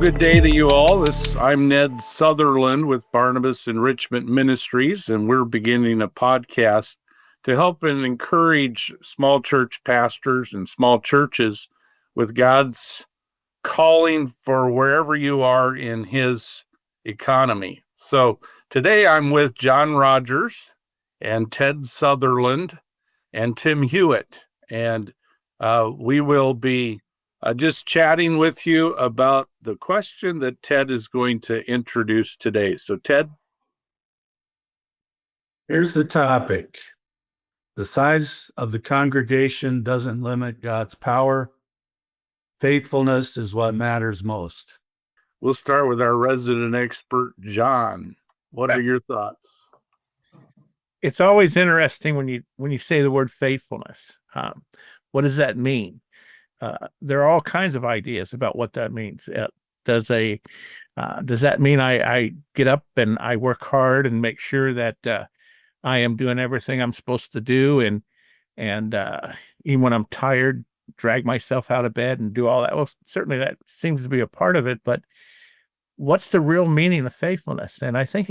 good day to you all. I'm Ned Sutherland with Barnabas Enrichment Ministries, and we're beginning a podcast to help and encourage small church pastors and small churches with God's calling for wherever you are in His economy. So today I'm with John Rogers and Ted Sutherland and Tim Hewitt, and we will be just chatting with you about the question that Ted is going to introduce today. So, Ted? Here's the topic. The size of the congregation doesn't limit God's power. Faithfulness is what matters most. We'll start with our resident expert, John. What are your thoughts? It's always interesting when you say the word faithfulness. What does that mean? There are all kinds of ideas about what that means. Does that mean I get up and I work hard and make sure that I am doing everything I'm supposed to do, and even when I'm tired, drag myself out of bed and do all that? Well, certainly that seems to be a part of it, but what's the real meaning of faithfulness? And I think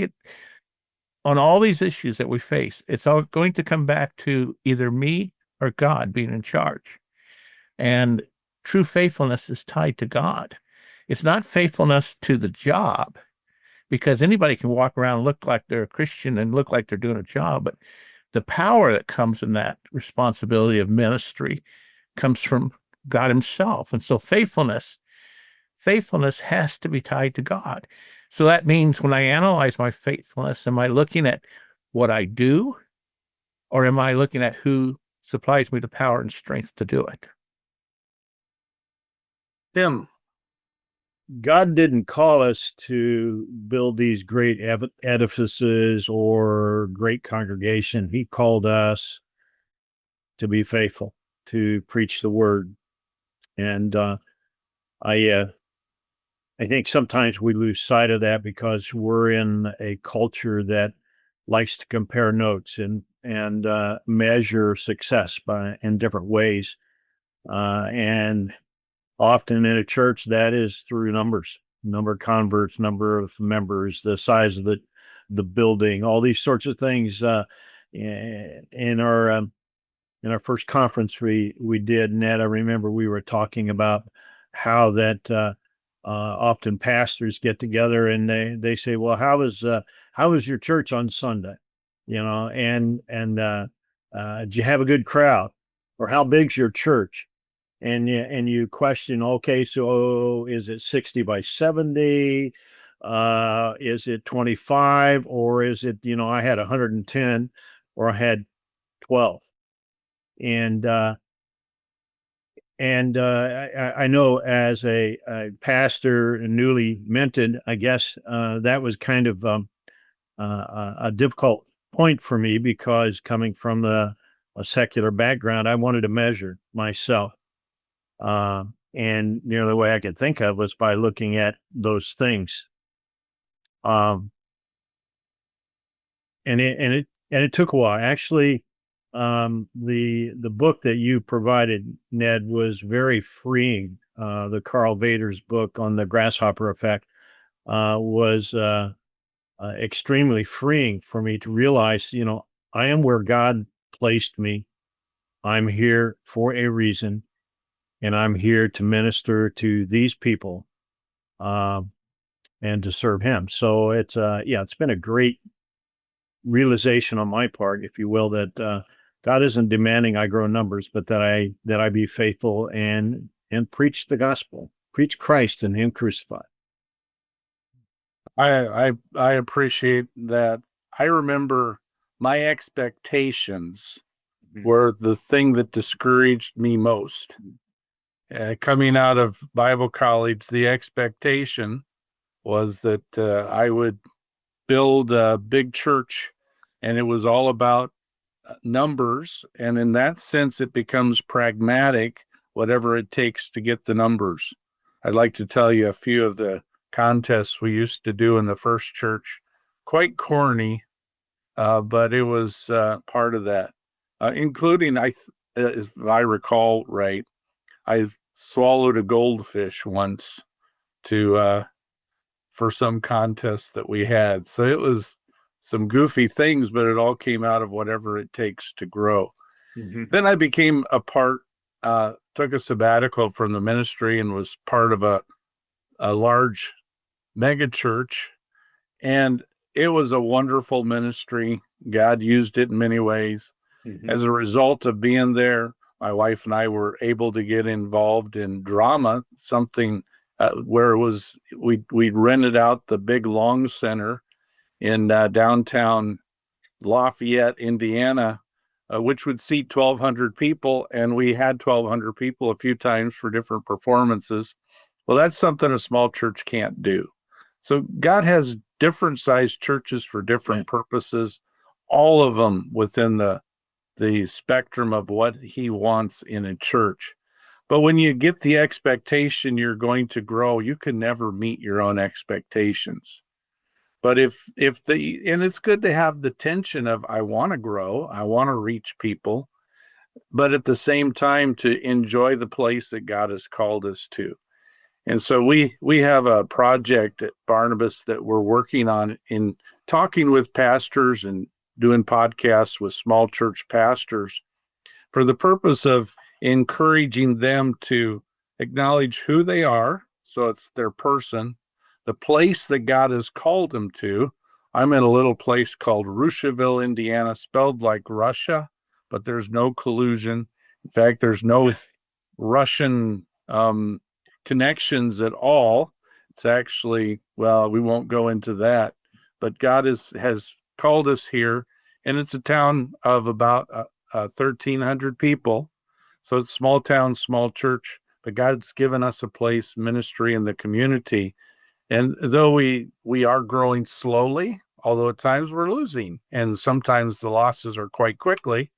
on all these issues that we face, it's all going to come back to either me or God being in charge. And true faithfulness is tied to God. It's not faithfulness to the job, because anybody can walk around and look like they're a Christian and look like they're doing a job. But the power that comes in that responsibility of ministry comes from God Himself. And so faithfulness has to be tied to God. So that means when I analyze my faithfulness, am I looking at what I do, or am I looking at who supplies me the power and strength to do it? Tim? God didn't call us to build these great edifices or great congregation. He called us to be faithful, to preach the word. And I think sometimes we lose sight of that because we're in a culture that likes to compare notes and measure success in different ways. And often in a church, that is through numbers, number of converts, number of members, the size of the building, all these sorts of things. In our first conference we did, Ned, I remember we were talking about how that often pastors get together and they say, well, how was your church on Sunday? And did you have a good crowd? Or how big's your church? And you question, okay, so is it 60 by 70? Is it 25? Or is it, I had 110 or I had 12? And I know as a pastor, newly minted, I guess that was kind of a difficult point for me, because coming from a secular background, I wanted to measure myself. And the only way I could think of was by looking at those things. And it took a while. Actually, the book that you provided, Ned, was very freeing. The Carl Vader's book on the grasshopper effect was extremely freeing for me to realize, I am where God placed me. I'm here for a reason. And I'm here to minister to these people and to serve Him. So it's been a great realization on my part, if you will, that God isn't demanding I grow numbers, but that I be faithful and preach the gospel, preach Christ and Him crucified. I appreciate that. I remember my expectations were the thing that discouraged me most. Coming out of Bible college, the expectation was that I would build a big church, and it was all about numbers. And in that sense, it becomes pragmatic, whatever it takes to get the numbers. I'd like to tell you a few of the contests we used to do in the first church. Quite corny, but it was part of that, including, if I recall right, I swallowed a goldfish once to for some contest that we had. So it was some goofy things, but it all came out of whatever it takes to grow. Then I became took a sabbatical from the ministry and was part of a large mega church. And it was a wonderful ministry. God used it in many ways. As a result of being there, my wife and I were able to get involved in drama, something where we rented out the big Long Center in downtown Lafayette, Indiana, which would seat 1,200 people. And we had 1,200 people a few times for different performances. Well, that's something a small church can't do. So God has different sized churches for different purposes, all of them within the spectrum of what he wants in a church. But when you get the expectation you're going to grow, you can never meet your own expectations. But and it's good to have the tension of, I want to grow, I want to reach people, but at the same time to enjoy the place that God has called us to. And so we have a project at Barnabas that we're working on in talking with pastors and doing podcasts with small church pastors for the purpose of encouraging them to acknowledge who they are. So it's their person, the place that God has called them to. I'm in a little place called Rushville, Indiana, spelled like Russia, but there's no collusion. In fact, there's no Russian connections at all. It's actually, well, we won't go into that, but God has called us here, and it's a town of about 1,300 people. So it's small town, small church, but God's given us a place, ministry in the community. And though we are growing slowly, although at times we're losing, and sometimes the losses are quite quickly,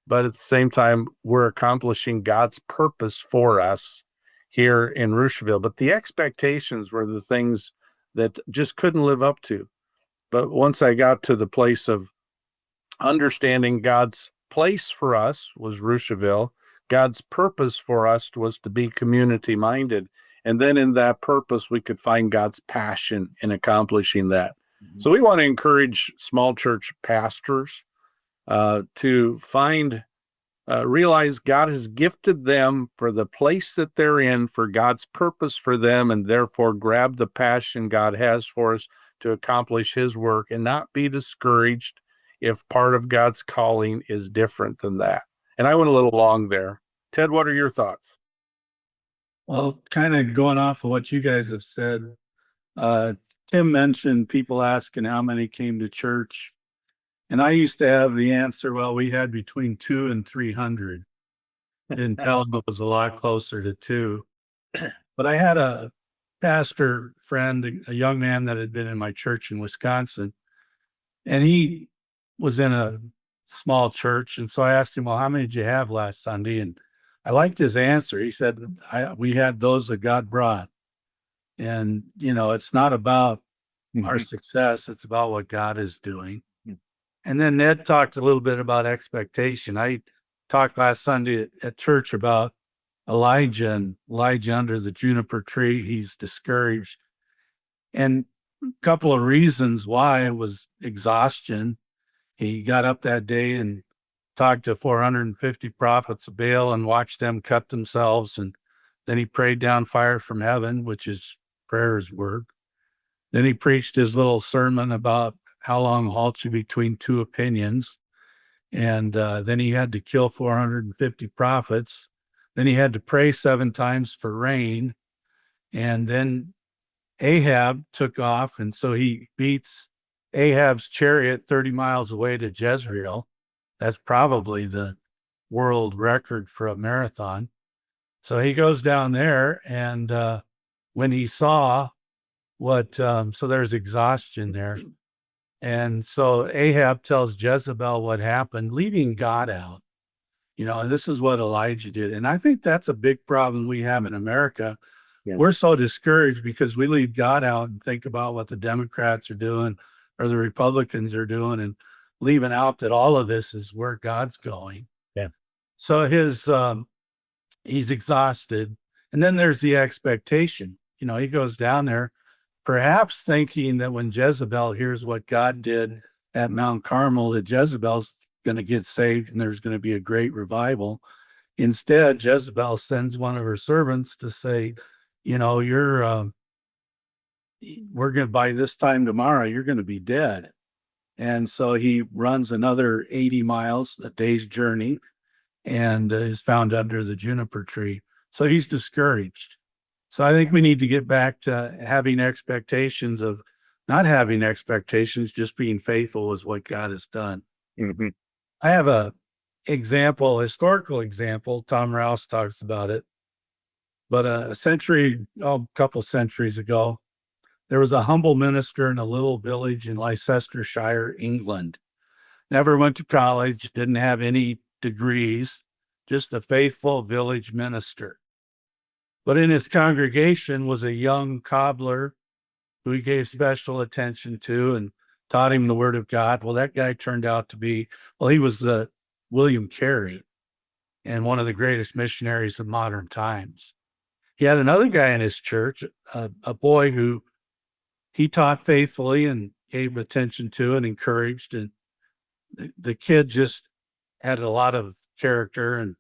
but at the same time, we're accomplishing God's purpose for us here in Rushville. But the expectations were the things that just couldn't live up to. But once I got to the place of understanding God's place for us was Rushville, God's purpose for us was to be community minded. And then in that purpose, we could find God's passion in accomplishing that. So we want to encourage small church pastors to realize God has gifted them for the place that they're in, for God's purpose for them, and therefore grab the passion God has for us to accomplish his work and not be discouraged if part of God's calling is different than that. And I went a little long there. Ted, what are your thoughts? Well, kind of going off of what you guys have said, Tim mentioned people asking how many came to church. And I used to have the answer, well, we had between 200 and 300. I didn't tell him it was a lot closer to 2. But I had a pastor friend, a young man that had been in my church in Wisconsin, and he was in a small church. And so I asked him, well, how many did you have last Sunday? And I liked his answer. He said, we had those that God brought. And, it's not about our success. It's about what God is doing. And then Ned talked a little bit about expectation. I talked last Sunday at church about Elijah and Elijah under the juniper tree. He's discouraged. And a couple of reasons why was exhaustion. He got up that day and talked to 450 prophets of Baal and watched them cut themselves. And then he prayed down fire from heaven, which is prayer's work. Then he preached his little sermon about how long halt you between two opinions. And then he had to kill 450 prophets. Then he had to pray 7 times for rain. And then Ahab took off. And so he beats Ahab's chariot 30 miles away to Jezreel. That's probably the world record for a marathon. So he goes down there, and when he saw so there's exhaustion there. And so Ahab tells Jezebel what happened, leaving God out. And this is what Elijah did. And I think that's a big problem we have in America. Yeah. We're so discouraged because we leave God out and think about what the Democrats are doing or the Republicans are doing, and leaving out that all of this is where God's going. Yeah. So he's exhausted. And then there's the expectation. he goes down there, perhaps thinking that when Jezebel hears what God did at Mount Carmel, that Jezebel's going to get saved and there's going to be a great revival. Instead, Jezebel sends one of her servants to say, we're going to, by this time tomorrow, you're going to be dead. And so he runs another 80 miles, a day's journey, and is found under the juniper tree. So he's discouraged. So I think we need to get back to having expectations of not having expectations, just being faithful is what God has done. Mhm. I have a historical example. Tom Rouse talks about it. But a couple centuries ago, there was a humble minister in a little village in Leicestershire, England. Never went to college, didn't have any degrees, just a faithful village minister. But in his congregation was a young cobbler who he gave special attention to and taught him the word of God. Well, that guy turned out to be, he was William Carey, and one of the greatest missionaries of modern times. He had another guy in his church, a boy who he taught faithfully and gave attention to and encouraged. And the kid just had a lot of character. And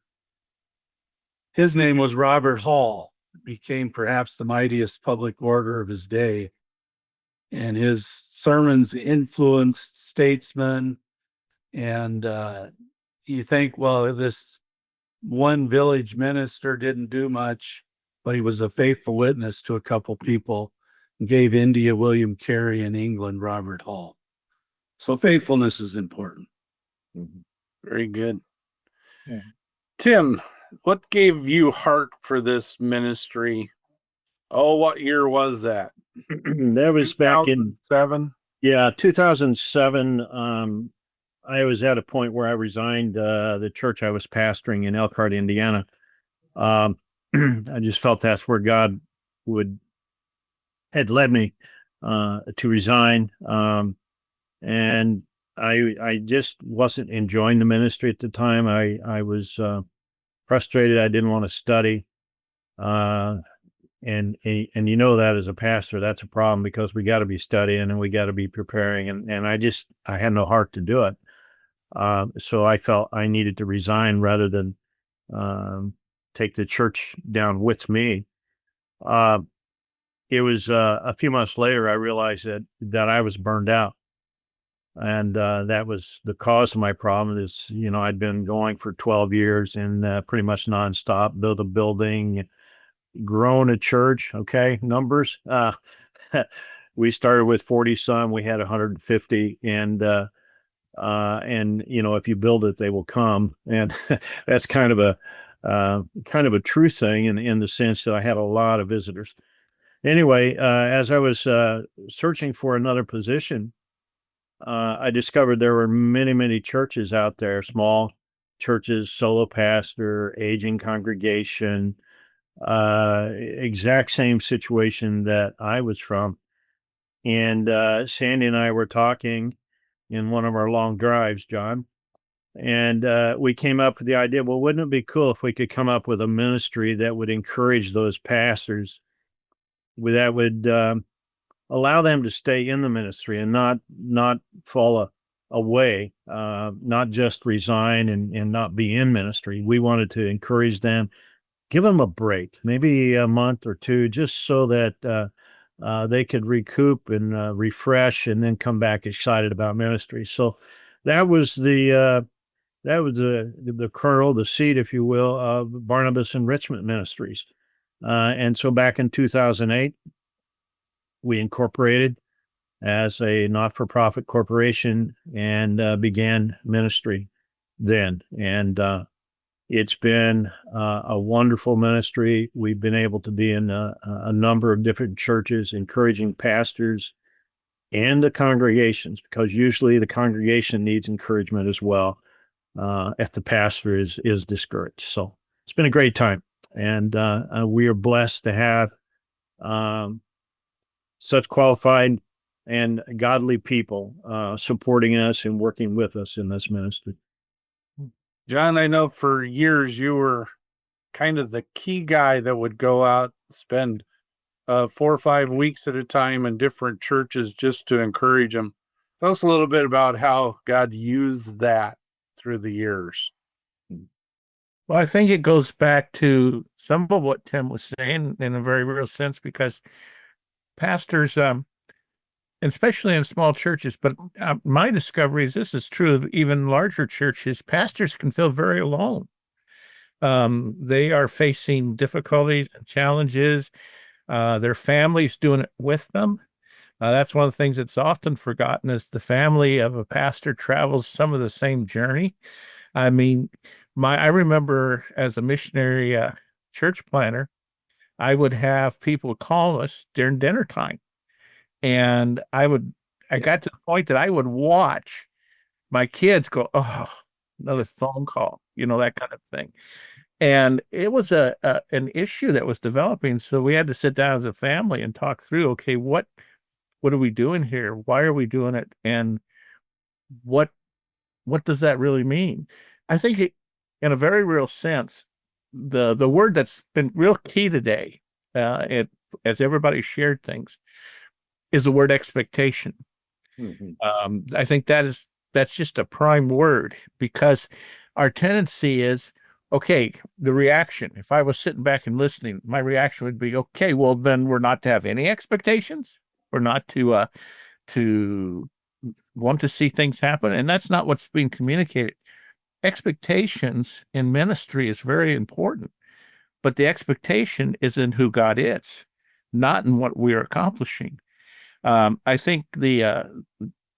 his name was Robert Hall, became perhaps the mightiest public orator of his day. And his sermons influenced statesmen. And you think, well, this one village minister didn't do much, but he was a faithful witness to a couple people and gave India William Carey and England Robert Hall. So faithfulness is important. Very good. Yeah. Tim, what gave you heart for this ministry? Oh, what year was that? That was back in 2007. 2007. I was at a point where I resigned the church I was pastoring in Elkhart, Indiana. I just felt that's where God had led me to resign. And I just wasn't enjoying the ministry at the time. I was frustrated. I didn't want to study. And that as a pastor, that's a problem because we got to be studying and we got to be preparing. And I had no heart to do it. So I felt I needed to resign rather than take the church down with me. It was a few months later, I realized that I was burned out. And that was the cause of my problem is, I'd been going for 12 years and pretty much nonstop, build a building, grown a church. Okay. Numbers. We started with 40 some, we had 150 and if you build it, they will come. And that's kind of a true thing in the sense that I had a lot of visitors. Anyway, as I was searching for another position, I discovered there were many, many churches out there, small churches, solo pastor, aging congregation, exact same situation that I was from. And Sandy and I were talking in one of our long drives, John, and we came up with the idea, well, wouldn't it be cool if we could come up with a ministry that would encourage those pastors, that would allow them to stay in the ministry and not fall away, not just resign and not be in ministry. We wanted to encourage them, give them a break, maybe a month or two, just so that they could recoup and refresh and then come back excited about ministry. So that was the kernel, the seed, if you will, of Barnabas Enrichment Ministries. And so back in 2008, we incorporated as a not-for-profit corporation and began ministry then. And it's been a wonderful ministry. We've been able to be in a number of different churches, encouraging pastors and the congregations, because usually the congregation needs encouragement as well if the pastor is discouraged. So it's been a great time. And we are blessed to have such qualified and godly people supporting us and working with us in this ministry. John, I know for years you were kind of the key guy that would go out, spend 4 or 5 weeks at a time in different churches just to encourage them. Tell us a little bit about how God used that through the years. Well, I think it goes back to some of what Tim was saying in a very real sense, because pastors, especially in small churches, but my discovery is this is true of even larger churches, pastors can feel very alone. They are facing difficulties and challenges. Their family's doing it with them. That's one of the things that's often forgotten is the family of a pastor travels some of the same journey. I mean, I remember as a missionary church planner, I would have people call us during dinner time, and I got to the point that I would watch my kids go, oh, another phone call, that kind of thing. And it was an issue that was developing. So we had to sit down as a family and talk through, okay, what are we doing here? Why are we doing it? And what does that really mean? I think in a very real sense, the word that's been real key today, as everybody shared things, is the word expectation. I think that's just a prime word, because our tendency is, okay, the reaction. If I was sitting back and listening, my reaction would be, okay, well then we're not to have any expectations. We're not to want to see things happen, and that's not what's being communicated. Expectations in ministry is very important, but the expectation is in who God is, not in what we are accomplishing. I think the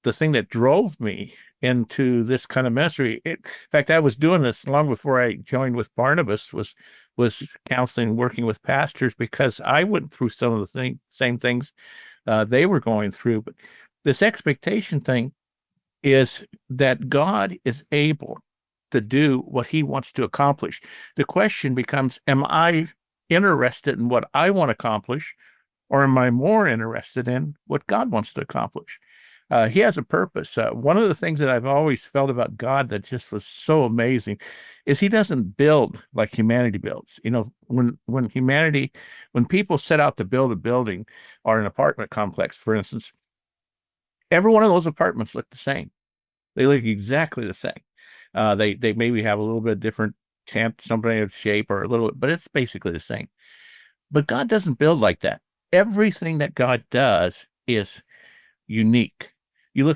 thing that drove me into this kind of ministry, in fact, I was doing this long before I joined with Barnabas, was counseling, working with pastors, because I went through some of the same things they were going through. But this expectation thing is that God is able to do what he wants to accomplish. The question becomes, am I interested in what I want to accomplish, or am I more interested in what God wants to accomplish? He has a purpose. One of the things that I've always felt about God that just was so amazing is he doesn't build like humanity builds. When people set out to build a building or an apartment complex, for instance, every one of those apartments look the same. They look exactly the same. They maybe have a little bit different temp, something of shape or a little, but it's basically the same. But God doesn't build like that. Everything that God does is unique. You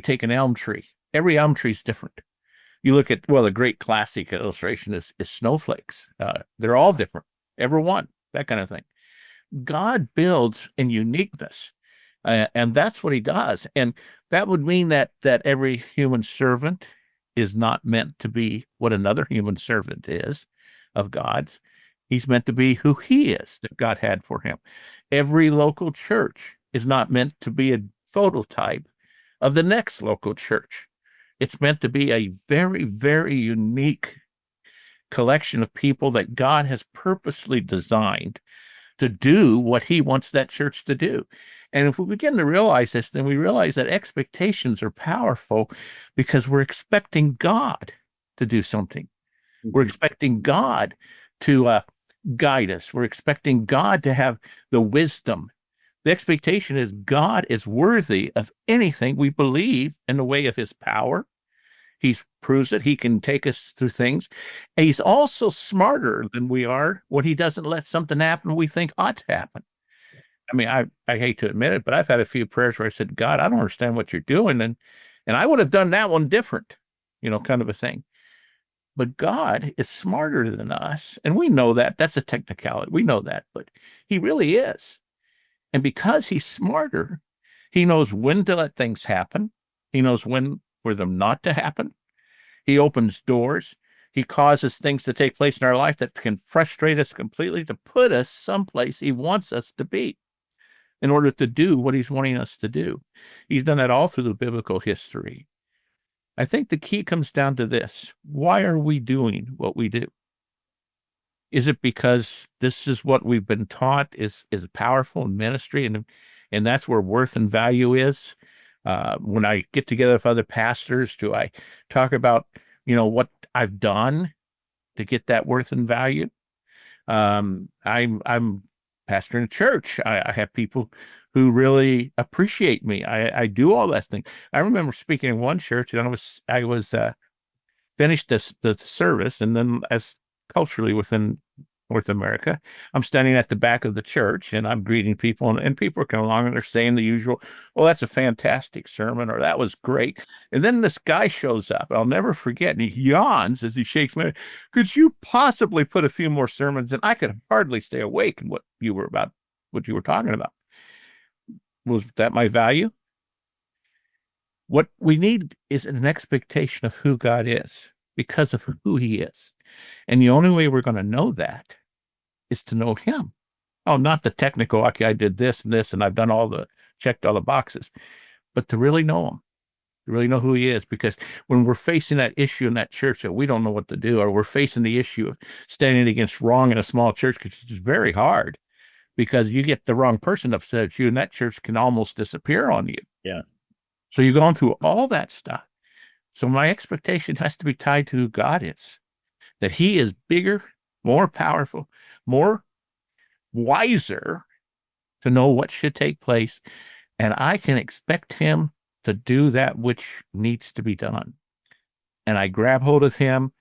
take an elm tree. Every elm tree is different. You look at, well, a great classic illustration is snowflakes. They're all different. Every one, that kind of thing. God builds in uniqueness, and that's what he does. And that would mean that every human servant is not meant to be what another human servant is of God's. He's meant to be who he is that God had for him. Every local church is not meant to be a phototype of the next local church. It's meant to be a very, very unique collection of people that God has purposely designed to do what he wants that church to do. And if we begin to realize this, then we realize that expectations are powerful, because we're expecting God to do something. We're expecting God to guide us. We're expecting God to have the wisdom. The expectation is God is worthy of anything we believe in the way of his power. He's proves that he can take us through things. And he's also smarter than we are when he doesn't let something happen we think ought to happen. I mean, I hate to admit it, but I've had a few prayers where I said, God, I don't understand what you're doing. And I would have done that one different, kind of a thing. But God is smarter than us. And we know that. That's a technicality. We know that, but he really is. And because he's smarter, he knows when to let things happen. He knows when for them not to happen. He opens doors. He causes things to take place in our life that can frustrate us completely to put us someplace he wants us to be in order to do what he's wanting us to do. He's done that all through the biblical history. I think the key comes down to this. Why are we doing what we do? Is it because this is what we've been taught is powerful in ministry, and that's where worth and value is? When I get together with other pastors, do I talk about, what I've done to get that worth and value? I'm pastoring a church. I have people who really appreciate me. I do all that thing. I remember speaking in one church, and I was finished the service, and then as culturally within North America, I'm standing at the back of the church and I'm greeting people, and people are coming along and they're saying the usual, "Well, that's a fantastic sermon," or "That was great." And then this guy shows up. I'll never forget, and he yawns as he shakes my. Could you possibly put a few more sermons? And I could hardly stay awake in what you were talking about. Was that my value? What we need is an expectation of who God is because of who he is. And the only way we're going to know that is to know him. Oh, not the technical, okay, I did this and this, and I've done checked all the boxes, but to really know him, to really know who he is. Because when we're facing that issue in that church that we don't know what to do, or we're facing the issue of standing against wrong in a small church, which is very hard because you get the wrong person upset at you, and that church can almost disappear on you. Yeah. So you're going through all that stuff. So my expectation has to be tied to who God is, that he is bigger, more powerful, more wiser to know what should take place. And I can expect him to do that which needs to be done. And I grab hold of him.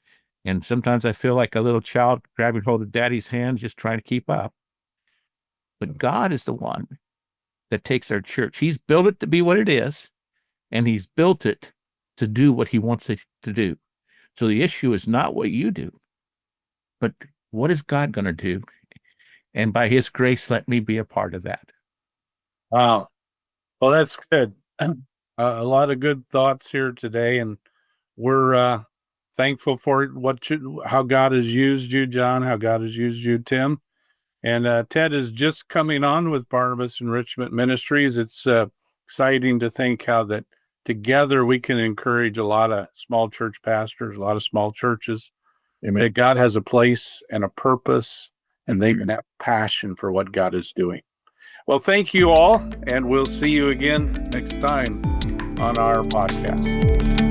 And sometimes I feel like a little child grabbing hold of daddy's hand, just trying to keep up. But God is the one that takes our church. He's built it to be what it is, and he's built it to do what he wants it to do. So the issue is not what you do, but what is God going to do? And by his grace, let me be a part of that. Wow. Well, that's good. A lot of good thoughts here today, and we're thankful for how God has used you, John, how God has used you, Tim. And Ted is just coming on with Barnabas Enrichment Ministries. It's exciting to think how that together we can encourage a lot of small church pastors, a lot of small churches. Amen. That God has a place and a purpose, and they can have passion for what God is doing. Well, thank you all, and we'll see you again next time on our podcast.